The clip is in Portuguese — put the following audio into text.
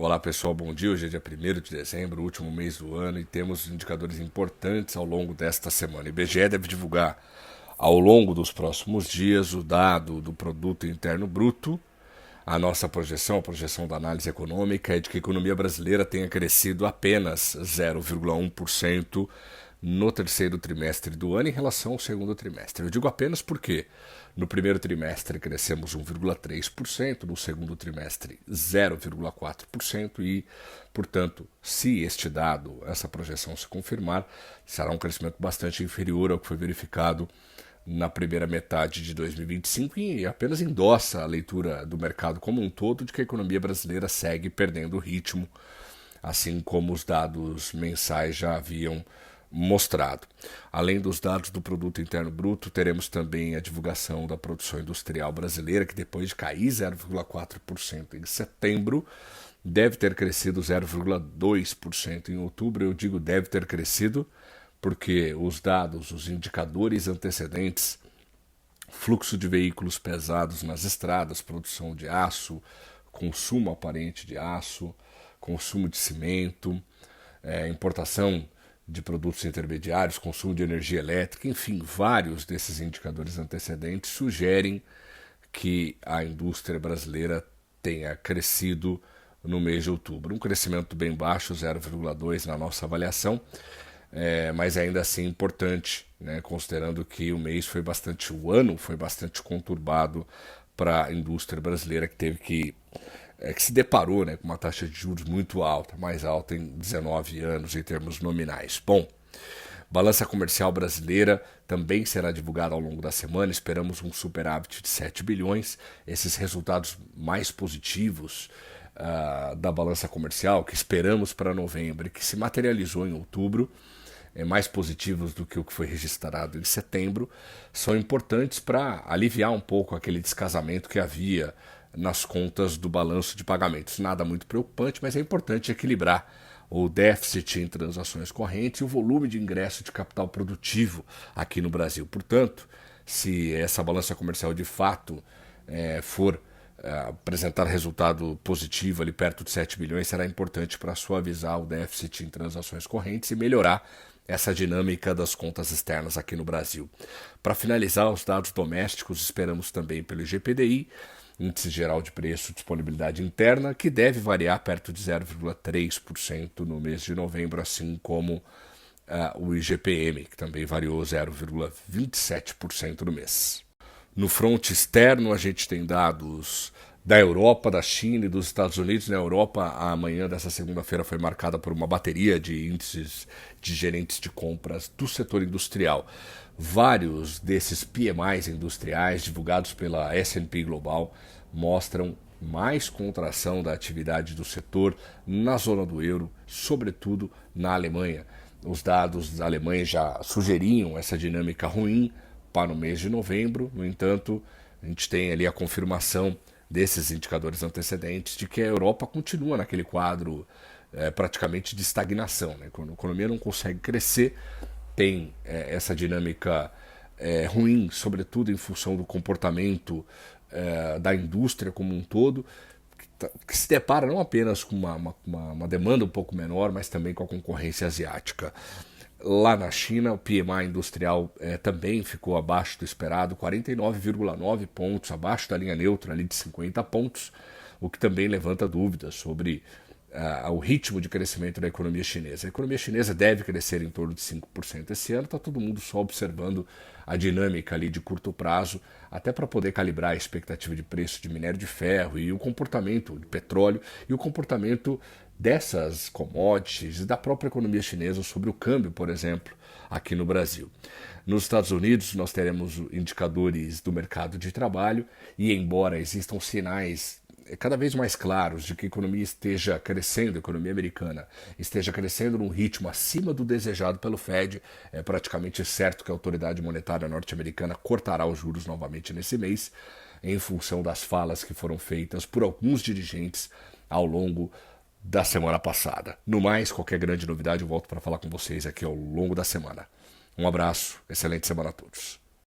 Olá pessoal, bom dia. Hoje é dia 1º de dezembro, último mês do ano, e temos indicadores importantes ao longo desta semana. O IBGE deve divulgar ao longo dos próximos dias o dado do Produto Interno Bruto. A nossa projeção, a projeção da análise econômica, é de que a economia brasileira tenha crescido apenas 0,1% no terceiro trimestre do ano em relação ao segundo trimestre. Eu digo apenas porque no primeiro trimestre crescemos 1,3%, no segundo trimestre 0,4% e, portanto, se este dado, essa projeção se confirmar, será um crescimento bastante inferior ao que foi verificado na primeira metade de 2025 e apenas endossa a leitura do mercado como um todo de que a economia brasileira segue perdendo ritmo, assim como os dados mensais já haviam mostrado. Além dos dados do Produto Interno Bruto, teremos também a divulgação da produção industrial brasileira, que depois de cair 0,4% em setembro, deve ter crescido 0,2% em outubro. Eu digo deve ter crescido porque os dados, os indicadores antecedentes, fluxo de veículos pesados nas estradas, produção de aço, consumo aparente de aço, consumo de cimento, importação de produtos intermediários, consumo de energia elétrica, enfim, vários desses indicadores antecedentes sugerem que a indústria brasileira tenha crescido no mês de outubro. Um crescimento bem baixo, 0,2% na nossa avaliação, mas ainda assim importante, né, considerando que o ano foi bastante conturbado para a indústria brasileira, que teve que se deparou, né, com uma taxa de juros muito alta, mais alta em 19 anos em termos nominais. Bom, balança comercial brasileira também será divulgada ao longo da semana. Esperamos um superávit de 7 bilhões. Esses resultados mais positivos da balança comercial que esperamos para novembro e que se materializou em outubro, mais positivos do que o que foi registrado em setembro, são importantes para aliviar um pouco aquele descasamento que havia nas contas do balanço de pagamentos. Nada muito preocupante, mas é importante equilibrar o déficit em transações correntes e o volume de ingresso de capital produtivo aqui no Brasil. Portanto, se essa balança comercial de fato for apresentar resultado positivo ali perto de 7 bilhões, será importante para suavizar o déficit em transações correntes e melhorar essa dinâmica das contas externas aqui no Brasil. Para finalizar, os dados domésticos, esperamos também pelo IGPDI, Índice Geral de Preço, Disponibilidade Interna, que deve variar perto de 0,3% no mês de novembro, assim como o IGPM, que também variou 0,27% no mês. No fronte externo, a gente tem dados da Europa, da China e dos Estados Unidos. Na Europa, a manhã dessa segunda-feira foi marcada por uma bateria de índices de gerentes de compras do setor industrial. Vários desses PMIs industriais divulgados pela S&P Global mostram mais contração da atividade do setor na zona do euro, sobretudo na Alemanha. Os dados da Alemanha já sugeriam essa dinâmica ruim para o mês de novembro. No entanto, a gente tem ali a confirmação desses indicadores antecedentes de que a Europa continua naquele quadro praticamente de estagnação, né? Quando a economia não consegue crescer, tem essa dinâmica ruim, sobretudo em função do comportamento da indústria como um todo, que se depara não apenas com uma demanda um pouco menor, mas também com a concorrência asiática. Lá na China, o PMI industrial também ficou abaixo do esperado, 49,9 pontos, abaixo da linha neutra ali de 50 pontos, o que também levanta dúvidas sobre o ritmo de crescimento da economia chinesa. A economia chinesa deve crescer em torno de 5% esse ano, está todo mundo só observando a dinâmica ali de curto prazo, até para poder calibrar a expectativa de preço de minério de ferro e o comportamento de petróleo e o comportamento dessas commodities e da própria economia chinesa sobre o câmbio, por exemplo, aqui no Brasil. Nos Estados Unidos, nós teremos indicadores do mercado de trabalho e, embora existam sinais cada vez mais claros de que a economia esteja crescendo, a economia americana esteja crescendo num ritmo acima do desejado pelo Fed, é praticamente certo que a autoridade monetária norte-americana cortará os juros novamente nesse mês, em função das falas que foram feitas por alguns dirigentes ao longo da semana passada. No mais, qualquer grande novidade eu volto para falar com vocês aqui ao longo da semana. Um abraço, excelente semana a todos.